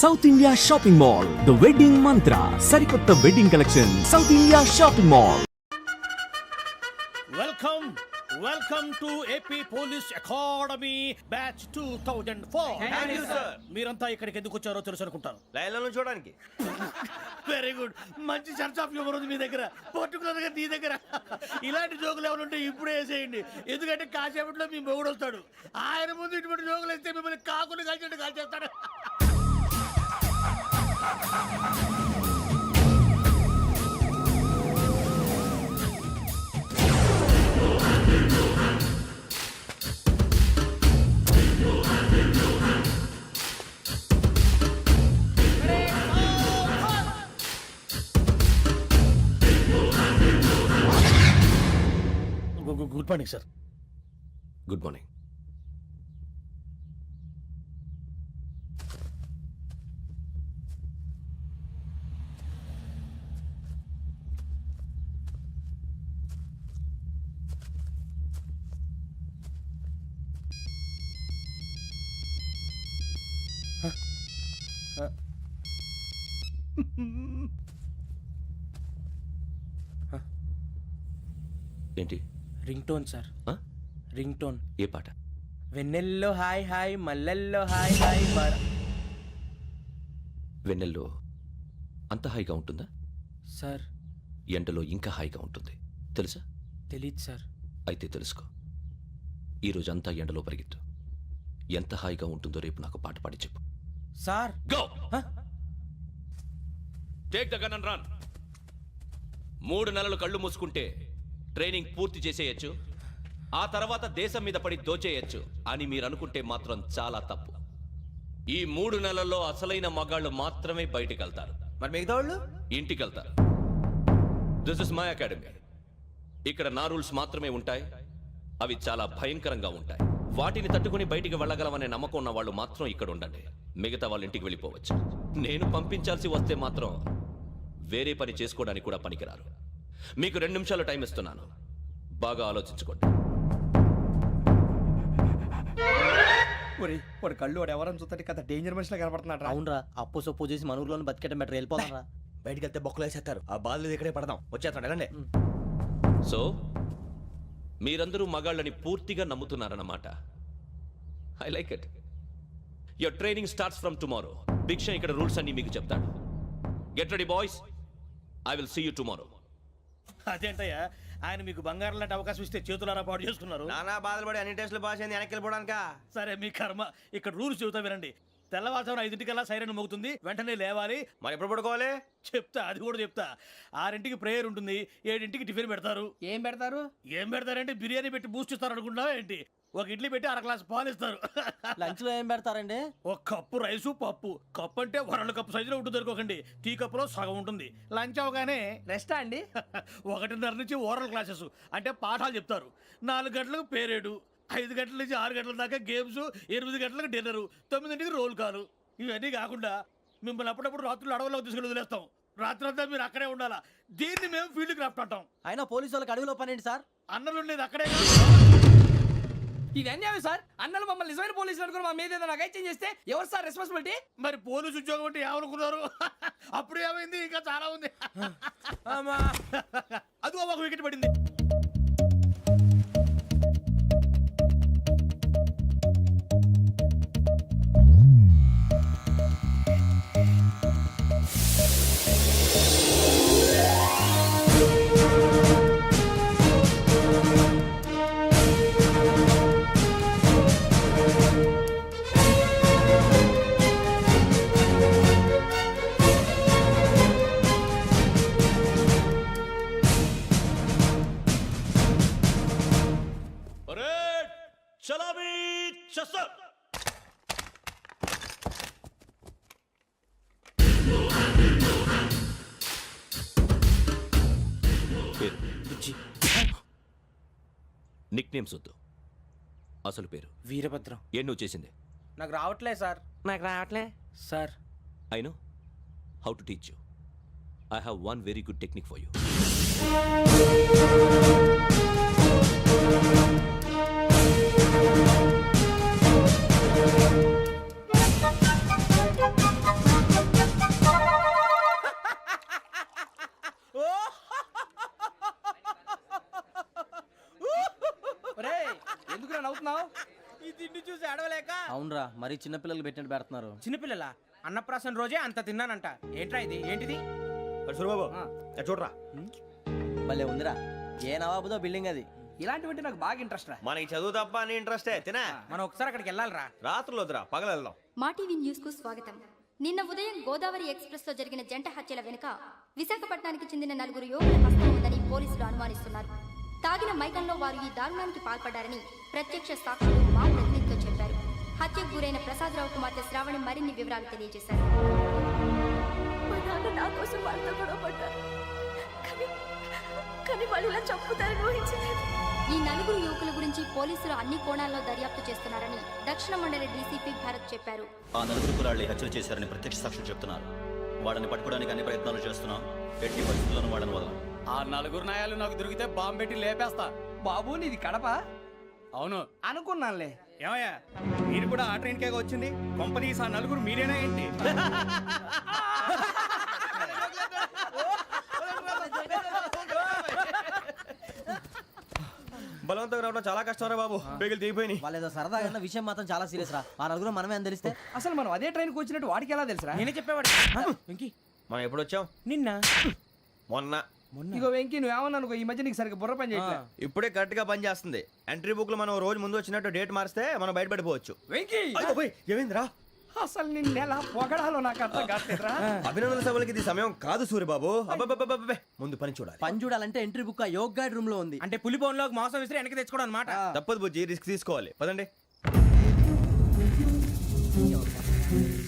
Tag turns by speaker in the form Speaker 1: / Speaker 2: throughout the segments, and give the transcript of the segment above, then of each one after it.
Speaker 1: South India shopping mall, the wedding మంత్ర, సరికొత్త wedding collection, south India shopping mall.
Speaker 2: Welcome to AP police academy batch 2004. మీరంతా ఇక్కడికి ఎందుకు వచ్చారో తెలుసు అనుకుంటాను.
Speaker 3: లైన్లను చూడడానికి.
Speaker 2: Very good. మంచి చర్చ్ ఆఫ్ హ్యూమర్ ఉంది మీ దగ్గర, పర్టికులర్ గా నీ దగ్గర. ఇలాంటి జోకులు ఎవరు ఉంటే ఇప్పుడే వేసేయండి, ఎందుకంటే కాసేపట్లో మీ మొగుడు వస్తాడు. ఆయన ముందు ఇటువంటి జోకులు వేస్తే మిమ్మల్ని కాకులు కాల్చేట్టు కాల్చేస్తాడు. Good morning sir.
Speaker 3: Good morning. ఏంటి?
Speaker 4: Ring tone sir. Ring tone.
Speaker 3: ఏ పాట?
Speaker 4: వెన్నెల్లో హాయ్ హాయ్, మల్లెల్లో హాయ్ హాయ్.
Speaker 3: వెన్నెల్లో అంత హాయిగా ఉంటుందా
Speaker 4: సార్?
Speaker 3: ఎండలో ఇంకా హాయిగా ఉంటుంది తెలుసా?
Speaker 4: తెలీదు సార్.
Speaker 3: అయితే తెలుసుకో. ఈరోజు అంతా ఎండలో పరిగెత్తు. ఎంత హాయిగా ఉంటుందో రేపు నాకు పాట పాడి చెప్పు.
Speaker 4: Sir
Speaker 3: go. Take the gun and run. 3 నెలలు కళ్ళు మూసుకుంటే ట్రైనింగ్ పూర్తి చేసేయచ్చు, ఆ తర్వాత దేశం మీద పడి దోచేయచ్చు అని మీరు అనుకుంటే మాత్రం చాలా తప్పు. ఈ 3 నెలల్లో అసలైన మగాళ్ళు మాత్రమే బయటికి వెళ్తారు.
Speaker 4: మరి మిగతా వాళ్ళు
Speaker 3: ఇంటికి వెళ్తారు. This is my academy. ఇక్కడ నా రూల్స్ మాత్రమే ఉంటాయి. అవి చాలా భయంకరంగా ఉంటాయి. వాటిని తట్టుకుని బయటికి వెళ్ళగలమనే నమ్మకం ఉన్న వాళ్ళు మాత్రం ఇక్కడ ఉండండి. మిగతా వాళ్ళు ఇంటికి వెళ్ళిపోవచ్చు. నేను పంపించాల్సి వస్తే మాత్రం వేరే పని చేసుకోవడానికి కూడా పనికిరారు. మీకు 2 నిమిషాలు టైం ఇస్తున్నాను, బాగా ఆలోచించుకోండి.
Speaker 4: వాడు కళ్ళు వాడు ఎవరైనా చూస్తే కదా డేంజర్ మనిషిలో కనపడుతున్నాడు.
Speaker 5: అవునరా, అప్పు సొప్పు చేసి మన ఊర్లో బతికేట బెటర్. వెళ్ళిపోతారా?
Speaker 4: బయటికి వెళ్తే బొక్కలు వేసేస్తారు. ఆ బాధలు ఇక్కడే పడదాం. వచ్చేస్తాడు ఎలాండి.
Speaker 3: సో మీరందరూ మగాళ్ళని పూర్తిగా నమ్ముతున్నారన్నమాట. I like it. Your training starts from tomorrow. భిక్ష ఇక్కడ రూల్స్ అన్ని మీకు చెప్తాడు. Get ready boys, I will see you tomorrow.
Speaker 2: అదేంటయ్యా, ఆయన మీకు బంగారం లాంటి అవకాశం ఇస్తే చేతులారా పాటు చేసుకున్నారు.
Speaker 4: నానా బాధలు పడి అన్ని టెస్టులు పాస్ అయింది, వెనక్కి వెళ్ళిపోవడానికా?
Speaker 2: సరే మీ కర్మ. ఇక్కడ రూల్స్ చెబుతా వినండి. తెల్లవారుజామున 5 సైరన్ మోగుతుంది, వెంటనే లేవాలి.
Speaker 4: మరి ఎప్పుడు పడుకోవాలి
Speaker 2: చెప్తా, అది కూడా చెప్తా. 6 ప్రేయర్ ఉంటుంది, 7 టిఫిన్ పెడతారు.
Speaker 5: ఏం పెడతారు?
Speaker 2: ఏం పెడతారంటే బిర్యానీ పెట్టి బూస్ట్ ఇస్తారు అనుకుంటున్నావా ఏంటి? ఒక ఇడ్లీ పెట్టి 1/2 గ్లాస్ పాలు ఇస్తారు.
Speaker 5: లంచ్ లో ఏం పెడతారండి?
Speaker 2: ఒక కప్పు రైసు పప్పు. కప్పు అంటే 2 కప్పు సైజులో ఉంటుంది అనుకోకండి. టీ కప్పులో సగం ఉంటుంది. లంచ్ అవగానే
Speaker 5: రెస్టా అండి?
Speaker 2: 1:30 నుంచి ఓరల్ క్లాసెస్ అంటే పాఠాలు చెప్తారు. 4 గంటలకు పేరేడు, 5 గంటల నుంచి 6 గంటల దాకా గేమ్స్, 8 గంటలకు డిన్నరు, 9 రోల్ కాలు. ఇవన్నీ కాకుండా మిమ్మల్ని అప్పుడప్పుడు రాత్రులు అడవుల్లో తీసుకెళ్ళి వదిలేస్తాం. రాత్రంతా మీరు అక్కడే ఉండాలా. దీన్ని మేము ఫీల్డ్ క్రాఫ్ట్ అంటాం.
Speaker 5: అయినా పోలీసు వాళ్ళకి అడవిలో పని ఏంటి సార్?
Speaker 2: అన్నలు ఉండేది అక్కడే.
Speaker 5: ఇది అన్యాయం సార్. అన్నలు మమ్మల్ని నిజమైన పోలీసులు అనుకుని మా మీద ఏదైనా అగైత్యం చేస్తే ఎవరు సార్ రెస్పాన్సిబిలిటీ?
Speaker 2: మరి పోలీసు ఉద్యోగం అంటే ఏమనుకున్నారు? అప్పుడు ఏమైంది, ఇంకా చాలా ఉంది. అదిగో ఒక వికెట్ పడింది.
Speaker 3: నిక్ నేమ్స్ వద్దు, అసలు పేరు.
Speaker 4: వీరభద్రం.
Speaker 3: ఏం నువ్వు చేసింది?
Speaker 4: నాకు రావట్లే సార్. నాకు రావట్లే sir.
Speaker 3: I know how to teach you. I have one very good technique for you.
Speaker 4: మరి చిన్నపిల్లలు పెట్టినట్టు పెడుతున్నారు.
Speaker 6: చిన్నపిల్లల అన్నప్రాసన రోజే అంత తిన్నానంట. ఏంట్రా ఇది? ఏంటిది?
Speaker 7: సూరిబాబు చూడరా,
Speaker 4: భలే ఉందిరా. ఏ నవాబుదో బిల్డింగ్ అది.
Speaker 5: ఇలాంటివంటే నాకు బాగా ఇంట్రెస్ట్ రా.
Speaker 7: మనకి చదువు తప్ప అని ఇంట్రెస్టే తినే.
Speaker 6: మనం ఒకసారి అక్కడికి వెళ్ళాలిరా.
Speaker 7: రాత్రులు వద్దురా, పగలు వెళ్దాం.
Speaker 8: మా టీవీ న్యూస్ కు స్వాగతం. నిన్న ఉదయం గోదావరి ఎక్స్ప్రెస్ లో జరిగిన జంట హత్యల వెనుక విశాఖపట్నానికి చెందిన 4 యువకుల హస్తం ఉందని పోలీసులు అనుమానిస్తున్నారు. తాగిన మైకంలో వారు ఈ దారుణానికి పాల్పడ్డారని ప్రత్యక్ష సాక్షులు మా ప్రతినిధితో చెప్పారు. హత్యకు గురైన ప్రసాదరావు కుమార్తె శ్రావణి మరిన్ని వివరాలు తెలియజేశారు.
Speaker 9: మా నాన్న నా కోసం వాళ్ళతో గొడవ పడ్డారు. కానీ వాళ్ళు ఇలా చంపుతారని ఊహించలేదు.
Speaker 8: ఈ 4 యువకుల గురించి పోలీసులు అన్ని కోణాల్లో దర్యాప్తు చేస్తున్నారని దక్షిణ మండలి డీసీపీ భరత్ చెప్పారు.
Speaker 10: ఆ 4 కులాళ్ళు హత్యలు చేశారని ప్రత్యక్ష సాక్షులు చెప్తున్నారు. వాళ్ళని పట్టుకోవడానికి అన్ని ప్రయత్నాలు చేస్తున్నాం. ఎట్టి పరిస్థితుల్లోనూ వాళ్ళని వదలం.
Speaker 5: ఆ 4 నాయాలు నాకు దొరికితే బాంబు పెట్టి లేపేస్తా. బాబు నీది కడప? అవును అనుకున్నానులే.
Speaker 6: ఏమయ్యా, మీరు కూడా ఆ ట్రైన్ కేగా వచ్చింది? కొంపదీసి ఆ 4 మీరేనా ఏంటి?
Speaker 7: బలవంతంగా రావడం చాలా కష్టం రా బాబు, పేగులు దిగిపోయినాయి.
Speaker 4: వాళ్ళు ఏదో సరదాగా అన్న విషయం మాత్రం చాలా సీరియస్ రా. ఆ 4 మనమే అని తెలిస్తే
Speaker 5: అసలు మనం అదే ట్రైన్కి వచ్చినట్టు వాడికి ఎలా తెలుసురా?
Speaker 6: నేనే చెప్పేవాడు. వెంకీ,
Speaker 7: మనం ఎప్పుడు వచ్చాం?
Speaker 6: నిన్న
Speaker 7: మొన్న.
Speaker 5: ఇగో వెంకీ నువ్వేమన్నా అనుకో, ఈ మధ్య నీకు సరిగ్గా బుర్ర పని చేయట్లేదు.
Speaker 7: ఇప్పుడే కరెక్ట్ గా పని చేస్తుంది. ఎంట్రీ బుక్ లో మనం రోజు ముందు వచ్చినట్టు డేట్ మారిస్తే మనం బయటపడిపోవచ్చు.
Speaker 5: వెంకీ
Speaker 7: ఏమైందిరా?
Speaker 5: అసలు నిన్న ఎలా పొగడాలో నాకు అర్థం కాట్లేదురా.
Speaker 7: అభినందన సభలకి ఇది సమయం కాదు సూరిబాబు. అబ్బబ్బబ్బబ్బబ్బే, ముందు పని చూడాలి.
Speaker 4: పని చూడాలంటే ఎంట్రీ బుక్ ఆ యోగ్ గైడ్ రూమ్ లో ఉంది.
Speaker 6: అంటే పులి బోన్లోకి మాంసం విసిరి వెనక్కి తెచ్చుకోవడం అనమాట.
Speaker 7: తప్పదు బుజ్జి, రిస్క్ తీసుకోవాలి. పదండి.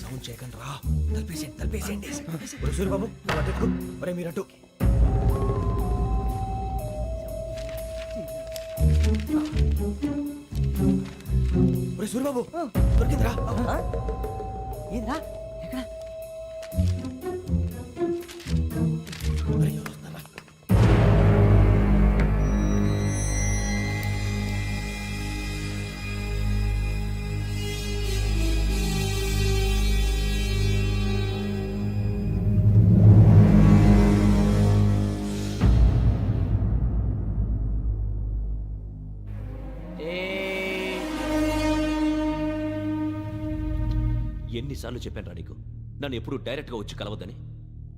Speaker 7: సౌండ్ చేయకండి రా. తలపేసేయండి. ఒరే సూరిబాబు, నువ్వు అటు ఎక్కు. ఒరే మీరు అటు. ఒరే సూరిబాబు, దొరికిందిరా.
Speaker 4: ఏంద్రా ఎక్కడ?
Speaker 7: ఒరే, ఎవరు వస్తున్నారా?
Speaker 3: ఎన్నిసార్లు చెప్పాను రా నీకు, నన్ను ఎప్పుడు డైరెక్ట్ గా వచ్చి కలవద్దని.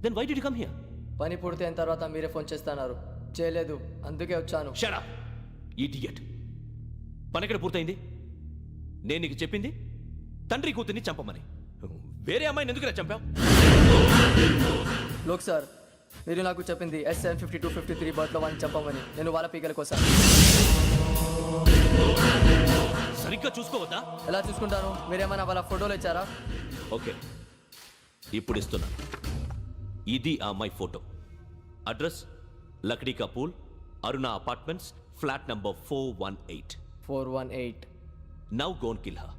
Speaker 3: Then why did you come here?
Speaker 11: పని పూర్తయిన తర్వాత మీరే ఫోన్ చేస్తున్నారు. చేయలేదు, అందుకే వచ్చాను.
Speaker 3: Shut up idiot. పని ఎక్కడ పూర్తయింది? నేను నీకు చెప్పింది తండ్రి కూతుర్ని చంపమని. వేరే అమ్మాయిని ఎందుకు చంపావు?
Speaker 11: లోక్ సార్, మీరు నాకు చెప్పింది SN5253 బర్త్లో వాడిని చంపమని. నేను వాళ్ళ పీకల కోసం.
Speaker 3: సరిగ్గా చూసుకోవద్దా?
Speaker 11: ఎలా చూసుకుంటాను? మీరేమైనా వాళ్ళ ఫోటోలు ఇచ్చారా?
Speaker 3: ఓకే, ఇప్పుడు ఇస్తున్నాను. ఇది ఆ అమ్మాయి ఫోటో. అడ్రస్ లక్డీ కా pool, Aruna apartments, flat number 418.
Speaker 11: 418.
Speaker 3: Now go and kill her.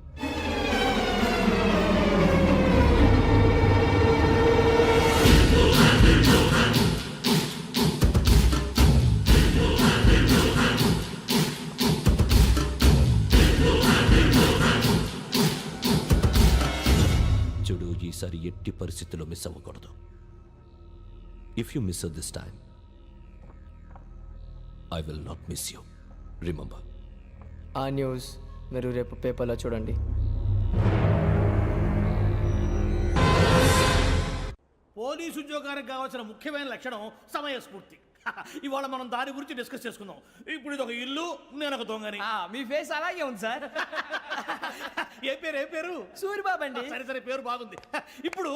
Speaker 3: చూడు, ఈసారి ఎట్టి పరిస్థితుల్లో మిస్ అవ్వకూడదు. If you miss this time, I will not miss you. Remember.
Speaker 11: ఆ న్యూస్ మీరు రేపు పేపర్లో చూడండి.
Speaker 2: పోలీసు ఉద్యోగానికి కావాల్సిన ముఖ్యమైన లక్షణం సమయస్ఫూర్తి. ఇవాళ మనం దాని గురించి డిస్కస్ చేసుకుందాం. ఇప్పుడు ఇది ఒక ఇల్లు, నేను ఒక దొంగని.
Speaker 5: మీ ఫేస్ అలాగే ఉంది సార్.
Speaker 2: ఏ పేరు?
Speaker 5: సూరిబాబు అండి.
Speaker 2: సరే, పేరు బాగుంది. ఇప్పుడు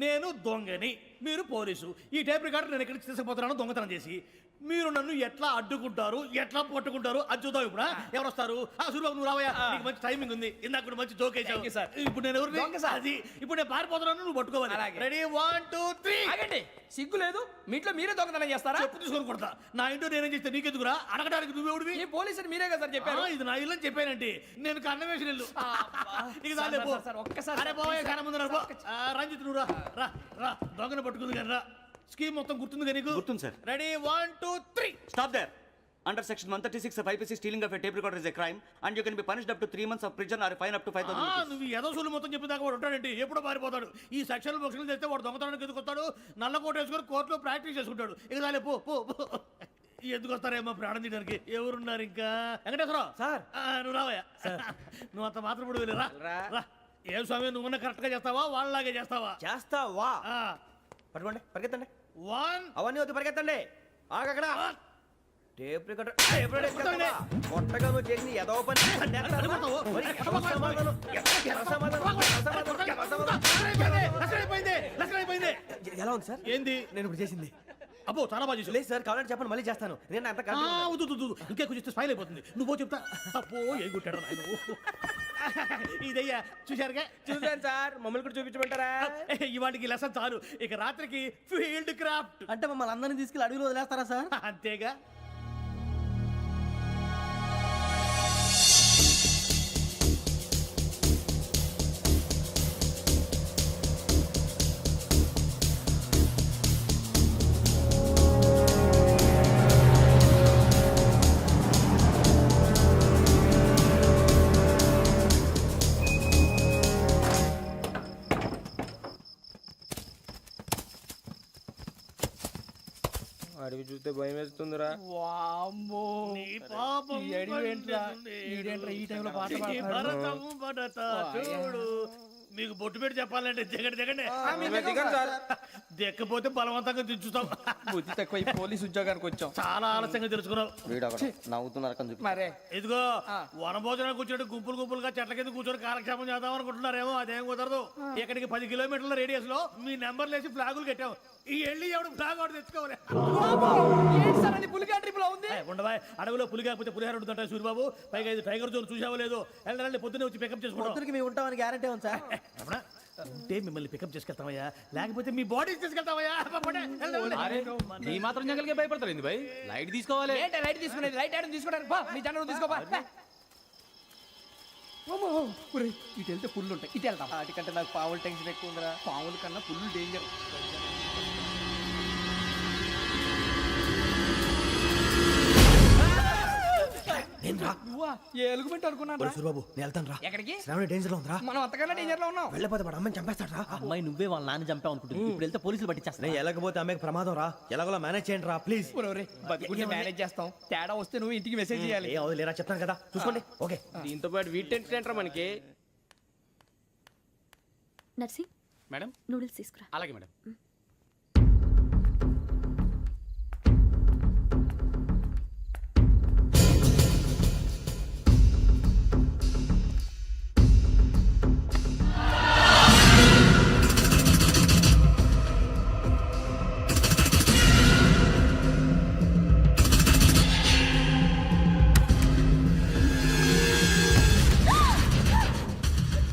Speaker 2: నేను దొంగని, మీరు పోలీసు. ఈ టైప్ రికార్డు నేను ఎక్కడికి తీసుకుపోతున్నాను దొంగతనం చేసి. మీరు నన్ను ఎట్లా అడ్డుకుంటారు, ఎట్లా పట్టుకుంటారు అది చూద్దాం. ఇప్పుడు ఎవరు వస్తారు? సూరిబాబు నువ్వు రావయ్యా, నీకు మంచి టైమింగ్ ఉంది. ఇందాక కూడా మంచి జోక్ వేసావు సార్. ఇప్పుడు నేను ఎవరు? అది ఇప్పుడు నేను పారిపోతున్నాను, నువ్వు పట్టుకోవాలి. రెడీ 1 2 3.
Speaker 5: ఆగండి, సిగ్గు లేదు? మీ ఇంట్లో మీరే దొంగతనం చేస్తారా?
Speaker 2: చెప్పు తీసుకొని కొడతా. నా ఇంట్లో నేనేం చేస్తే నీకెందుకురా? అడగడానికి నువ్వెవడివి?
Speaker 5: ఈ పోలీసులు మీరే కదా సార్ చెప్పారు.
Speaker 2: ఇది నా ఇల్లు అని చెప్పానండి. నేను కన్నవేసిన ఇల్లు. ఇక చాలే పో.
Speaker 5: ఒక్కసారి
Speaker 2: అరే బాబాయ్, కన్న ముందు రంజిత్ నువ్వు రా దొంగను పట్టుకుంది కానీ రా. స్కీమ్ మొత్తం గుర్తుంది నీకు?
Speaker 10: గుర్తుంది sir.
Speaker 2: Ready 1 2 3.
Speaker 10: Stop there. Under section 136 of IPC, stealing of a tape recorder is a crime and you can be punished up to 3 months of prison or a fine up to 5,000 rupees.
Speaker 2: నువ్వు ఏదో సొల్లు మొత్తం చెప్పిన దాకా వాడు ఉంటాడండి. ఎప్పుడో పారిపోతాడు. ఈ సెక్షన్ బొక్షన్లు చేస్తే వాడు దొంగతనానికి ఎందుకు వస్తాడు? నల్ల కోట వేసుకొని కోర్టులో ప్రాక్టీస్ చేసుకుంటాడు. ఇక చాలే పో. ఎందుకు వస్తారేమో ప్రాణం తీయడానికి? ఎవరున్నారు ఇంకా? వెంకటేశ్వరరావు సార్, నువ్వు రావయ్యా. నువ్వు అంత మాత్రం ఇప్పుడు వెళ్ళి రా. ఏం స్వామి నువ్వున్న కరెక్ట్ గా చేస్తావా వాళ్ళలాగే చేస్తావా?
Speaker 7: చేస్తావా? పట్టుకోండి, పరిగెత్తండి.
Speaker 2: 1
Speaker 7: అవన్నీ వద్దు, పరిగెత్తండి. ఆగక్కడ. టేప్ రికార్డర్ కొత్తగా నువ్వు చేసిన ఏదో పని. ఎలా ఉంది సార్?
Speaker 2: ఏంది?
Speaker 7: నేను ఇప్పుడు చేసింది.
Speaker 2: అబ్బో చాలా బాగా చేసావు.
Speaker 7: లేదు సార్, కావాలంటే చెప్పండి, మళ్ళీ చేస్తాను. నేను అంత
Speaker 2: ఇంకే కొంచెం స్మైల్ అయిపోతుంది. నువ్వు చెప్తా. అబ్బో ఏ గుట్టాడు నాయన. ఇదయ్యా చూశారుగా?
Speaker 4: చూసాను సార్, మమ్మల్ని కూడా చూపించమంటారా?
Speaker 2: ఇవాటికి లెసన్ చాలు. ఇక రాత్రికి ఫీల్డ్ క్రాఫ్ట్.
Speaker 4: అంటే మమ్మల్ని అందరినీ తీసుకెళ్ళి అడుగులో వదిలేస్తారా సార్?
Speaker 2: అంతేగా.
Speaker 4: అడిగి చూస్తే భయం వేస్తుందిరా.
Speaker 5: వామ్మో,
Speaker 2: నీ పాపం
Speaker 5: ఈ అడివి ఏంట్రా?
Speaker 2: పండుతుంది.
Speaker 5: ఈడేంట్రా ఈ టైంలో పాట
Speaker 2: ఈ
Speaker 5: పాడుతున్నాడు?
Speaker 2: భరతం పడత చూడు. మీకు బొట్టు పెట్టి చెప్పాలంటే దిగండి దిగండి. దిక్కపోతే బలవంతంగా దించుతాం.
Speaker 5: బుద్ధి తక్కువ, ఈ పోలీస్ ఉద్యోగానికి వచ్చాం.
Speaker 2: చాలా ఆలస్యంగా తెలుసుకున్నావు.
Speaker 4: నవ్వుతున్నారు.
Speaker 5: మరే
Speaker 2: ఇదిగో వనభోజనానికి కూర్చొని గుంపులు గుంపులుగా చెట్ల కింద కూర్చొని కాలక్షేపం చేద్దాం అనుకుంటున్నారేమో. అదేం కుదరదు. ఇక్కడికి 10 కిలోమీటర్ల రేడియస్ లో మీ నెంబర్లు వేసి ఫ్లాగులు కట్టాం. ఈ వెళ్ళి ఎవడు ఫ్లాగ్ ఒకటి తెచ్చుకోవాలి.
Speaker 5: పులిగా ట్రిప్ లో ఉంది.
Speaker 2: ఉండవా, అడవిలో పులి కాకపోతే పులిహార ఉంటుంటాయి సూరిబాబు. పైగా ఇది టైగర్ జోన్ చూసావో లేదో. వెళ్ళండి పొద్దున్నే వచ్చి పికప్ చేసుకుంటాం.
Speaker 4: మేము ఉంటామని గ్యారంటీ ఉంది సార్.
Speaker 2: ఉంటే మిమ్మల్ని పికప్ చేసుకెళ్తామయ్యా, లేకపోతే మీ బాడీ తీసుకెళ్తామయ్యా.
Speaker 6: ఈ మాత్రం జంగల్కే భయపడతారు భయ్. లైట్ తీసుకోవాలి.
Speaker 5: ఏంటి లైట్ తీసుకునేది? లైట్ ఆడని తీసుకోవడానికి బా, మీ జనం తీసుకోబా. ఇటు వెళ్తే పుల్లు ఉంటాయి, ఇటు వెళ్తాం.
Speaker 4: వాటికంటే నాకు పావులు టెన్షన్ ఎక్కువ ఉందిరా.
Speaker 5: పాముల కన్నా పుల్లు డేంజర్. నువ్వా? ఏ ఎలుగుబెట్టి అనుకున్నాను.
Speaker 7: సూరిబాబు, నేను వెళ్తాను రా.
Speaker 5: ఎక్కడికి?
Speaker 7: శ్రావణి డేంజర్ లో ఉందిరా.
Speaker 5: మనం అంతకన్నా డేంజర్ లో ఉన్నాం.
Speaker 7: వెళ్ళపోతే వాడు అమ్మని చంపేస్తాడు రా.
Speaker 4: అమ్మాయి నువ్వే వాళ్ళ నాన్న చంపావు అనుకుంటుంది. ఇప్పుడు వెళ్తే పోలీసులు పట్టించేస్తా.
Speaker 7: నేను వెళ్ళకపోతే అమ్మాయికి ప్రమాదం రా. ఎలాగోలా మేనేజ్ చేయండి రా ప్లీజ్.
Speaker 5: బతుకుంటే మేనేజ్ చేస్తాం. తేడా వస్తే నువ్వు ఇంటికి మెసేజ్ చేయాలి.
Speaker 7: ఏ అవుదు లేరా, చెప్తాను కదా, చూసుకోండి. ఓకే.
Speaker 4: దీంతో పాటు వీటి టెన్షన్ ఏంట్రా మనకి.
Speaker 9: నర్సి
Speaker 6: మేడం
Speaker 9: నూడిల్స్ తీసుకురా.
Speaker 6: అలాగే మేడం.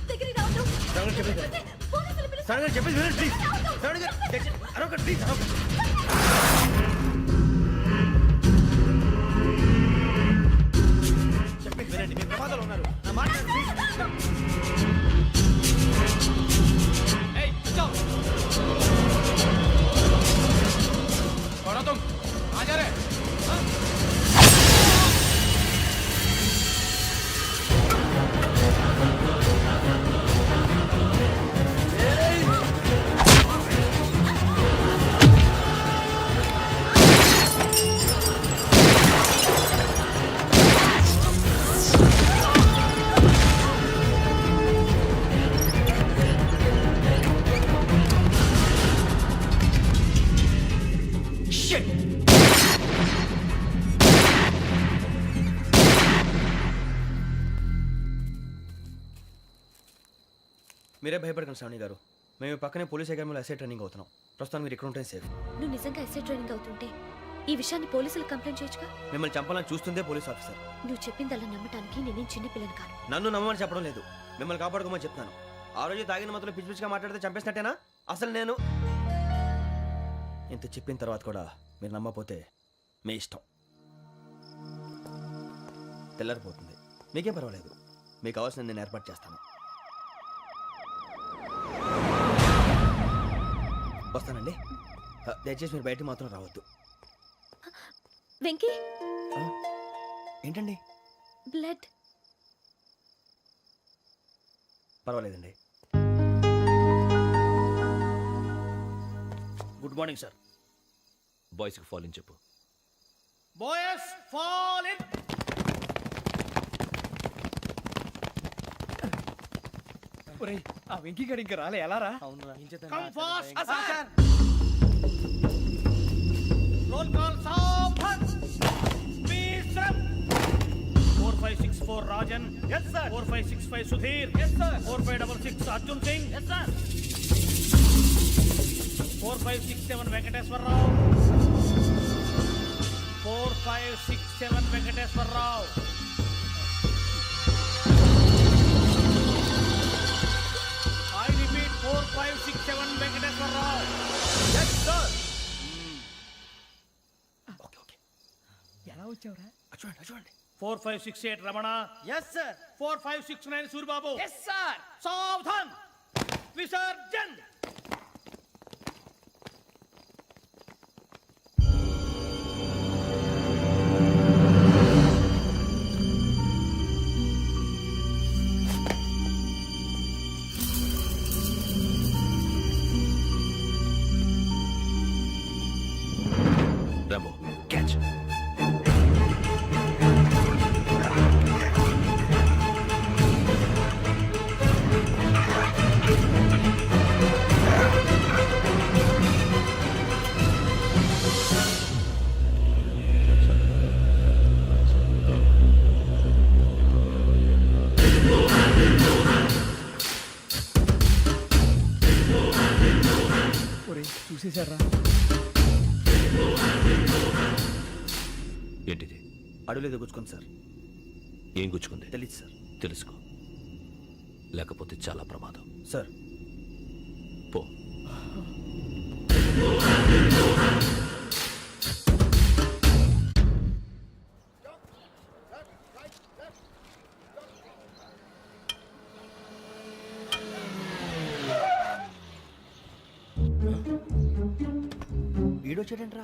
Speaker 9: దగ్గరికి రావద్దు. పోలీసులు పిలుస్తారు.
Speaker 7: శ్రావణి గారు చెప్పేది వినండి ప్లీజ్. శ్రావణి గారు అరొకటి ప్లీజ్. చెప్పేది వినండి, మీరు ప్రమాదాలు ఉన్నారు. నా మాట ప్లీజ్. మీరే భయపడకండి శ్రావణి గారు. మేము పక్కనే పోలీస్ అకాడమీలో ఎస్ఐ ట్రైనింగ్ అవుతున్నాం. ప్రస్తుతం మీరు ఇక్కడ ఉంటే సేఫ్.
Speaker 9: నువ్వు నిజంగా ఎస్ఐ ట్రైనింగ్ అవుతుంటే ఈ విషయాన్ని పోలీసులకు కంప్లైంట్ చేయొచ్చుగా.
Speaker 7: మిమ్మల్ని చంపాలని చూస్తుందే పోలీస్ ఆఫీసర్.
Speaker 9: నువ్వు చెప్పిందల్లా నమ్మటానికి నేనేం చిన్నపిల్లని కాను.
Speaker 7: నన్ను నమ్మమని చెప్పడం లేదు, మిమ్మల్ని కాపాడుకోమని చెప్తాను. ఆ రోజు తాగిన మాత్రం పిచ్చి పిచ్చిగా మాట్లాడితే చంపేసినట్టేనా? అసలు నేను ఇంత చెప్పిన తర్వాత కూడా మీరు నమ్మకపోతే మీ ఇష్టం. తెల్లరిపోతుంది, మీకేం పర్వాలేదు. మీకు కావాల్సిన నేను ఏర్పాటు చేస్తాను. వస్తానండి. దయచేసి మీరు బయటికి మాత్రం రావద్దు.
Speaker 9: వెంకీ,
Speaker 7: ఏంటండి?
Speaker 9: బ్లడ్.
Speaker 7: పర్వాలేదండి.
Speaker 2: Good morning sir.
Speaker 3: బాయ్స్కి ఫాల్ ఇన్ చెప్పు.
Speaker 2: Boys fall in.
Speaker 6: ఒరేయ్ ఆ వెంకీ గడి ఇంకా రాలే ఎలా రా
Speaker 2: come fast sir roll call సావధాన్ విశ్రమ్ 4564 Rajan yes sir 4565 Sudheer yes sir 4566 Arjun Singh yes sir 4567 Venkateswararao 4567 Venkateswararao I repeat 4567 Venkateswararao yes sir
Speaker 6: ఎలా వచ్చావురా
Speaker 7: చూడండి
Speaker 2: 4568 Ramana
Speaker 6: yes sir
Speaker 2: 4569 Suryababu
Speaker 5: yes sir.
Speaker 2: సావధాన్ విసర్జన్
Speaker 3: రాంబో క్యాచ్.
Speaker 6: ఒరేయ్ చూసేశారా
Speaker 3: ఏంటిది?
Speaker 10: అడుగులేదు గుచ్చుకోండి సార్.
Speaker 3: ఏం గుచ్చుకుంది?
Speaker 10: తెలీదు సార్.
Speaker 3: తెలుసుకో, లేకపోతే చాలా ప్రమాదం.
Speaker 10: సార్
Speaker 3: పో.
Speaker 10: ఈడొచ్చాడంట్రా.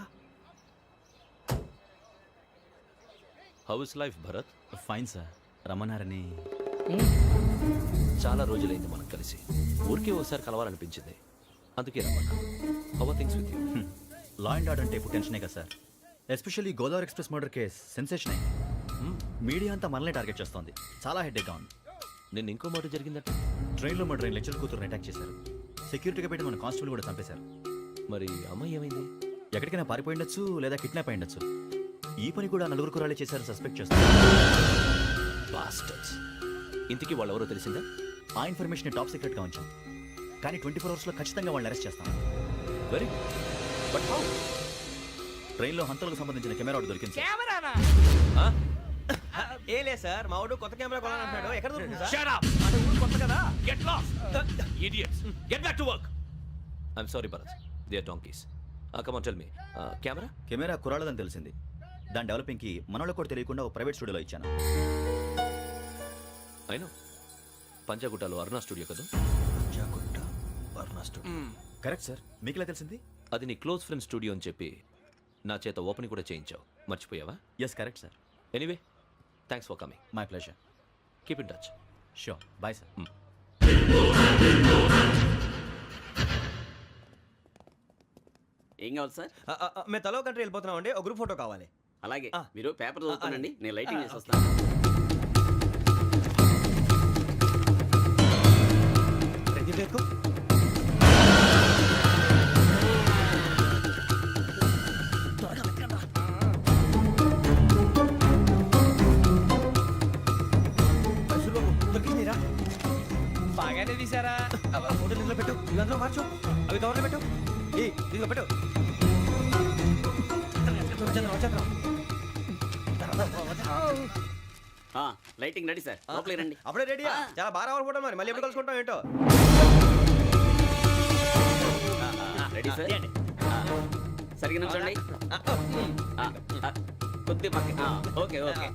Speaker 3: How is life Bharat?
Speaker 1: Fine sir, రమ్మన్నారని.
Speaker 3: చాలా రోజులైంది మనం కలిసి. ఊరికే ఒకసారి కలవాలనిపించింది, అందుకే రమ్మన్నా. How are things with you?
Speaker 1: Law and order అంటే ఇప్పుడు టెన్షనే కదా sir. Especially Godavari express murder case sensation అయింది. మీడియా అంతా మనల్ని టార్గెట్ చేస్తోంది. చాలా హెడ్ఏక్గా ఉంది.
Speaker 3: నిన్న ఇంకో మాట జరిగిందట.
Speaker 1: ట్రైన్లో మా ట్రైన్ లెక్చర్ కూతురుని అటాక్ చేశారు. సెక్యూరిటీగా పెట్టి మన కానిస్టేబుల్ కూడా చంపేశారు.
Speaker 3: మరి అమ్మాయి ఏమైంది?
Speaker 1: ఎక్కడికైనా పారిపోయి ఉండొచ్చు, లేదా కిడ్నాప్ అయి ఉండొచ్చు. ఈ పని కూడా నలుగురు కురాలే చేశారు సస్పెక్ట్ చేస్తారు.
Speaker 3: బాస్టర్స్. ఇంతకీ వాళ్ళు ఎవరో తెలిసిందా?
Speaker 1: ఆ ఇన్ఫర్మేషన్ టాప్ సీక్రెట్గా ఉంచాం, కానీ 24 అవర్స్లో ఖచ్చితంగా వాళ్ళని అరెస్ట్ చేస్తాం.
Speaker 3: Very but how?
Speaker 1: ట్రైన్లో హంతలకు సంబంధించిన కెమెరా ఒకటి దొరికింది సార్.
Speaker 5: కెమెరానా?
Speaker 7: ఏ లే సార్, మా వాడు కొత్త కెమెరా కొనాలంటున్నాడు. ఎక్కడ దొరుకుతుంది సార్?
Speaker 3: Shut up!
Speaker 7: అంటే ఊరు కొత్త కదా.
Speaker 3: Get lost! Idiots! Get back to work! I'm sorry, Bharat. They are donkeys. Come on, tell me. Camera?
Speaker 1: Camera కురాలదని తెలిసింది. దాని డెవలపింగ్కి మనలో కూడా తెలియకుండా ఒక ప్రైవేట్ స్టూడియోలో ఇచ్చాను.
Speaker 3: I know. పంజాగుట్టలో అరుణా స్టూడియో కదా?
Speaker 1: పంజాగుట్ట వర్ణ స్టూడియో. Correct sir. మీకు ఎలా తెలిసింది?
Speaker 3: అది నీ క్లోజ్ ఫ్రెండ్ స్టూడియో అని చెప్పి నా చేత ఓపెన్ కూడా చేయించావు. మర్చిపోయావా?
Speaker 1: Yes correct sir.
Speaker 3: Anyway, thanks for coming.
Speaker 1: My pleasure.
Speaker 3: Keep in touch.
Speaker 1: Sure. Bye sir.
Speaker 10: ఏం కావాలి సార్?
Speaker 7: మేము తలో కంట్రీ వెళ్ళిపోతున్నాం అండి. ఒక గ్రూప్ ఫోటో కావాలి.
Speaker 10: అలాగే
Speaker 7: ఆ.
Speaker 10: మీరు పేపర్ చదువుతానండి,
Speaker 7: అలాగే.
Speaker 10: నేను లైటింగ్ చేసి వస్తాను.
Speaker 7: రెడీ చేసుకో. దొరికిందిరా.
Speaker 5: బాగానే తీసారా?
Speaker 7: ఫోటో ఇందులో పెట్టు, ఇవి అందులో మార్చు, అవి కవర్లో పెట్టు. దీనిలో పెట్టు. వచ్చేద్దాం.
Speaker 10: లైటింగ్ రెడీ సార్, లోపలికి రండి.
Speaker 7: అప్పుడే రెడీ. చాలా బాగా రావాలి ఫోటో. మరి మళ్ళీ ఎప్పుడు కలుసుకుంటాం ఏంటో.
Speaker 10: Ready sir. సరిగ్గా నుంచోండి. కొద్ది పక్క. Okay okay.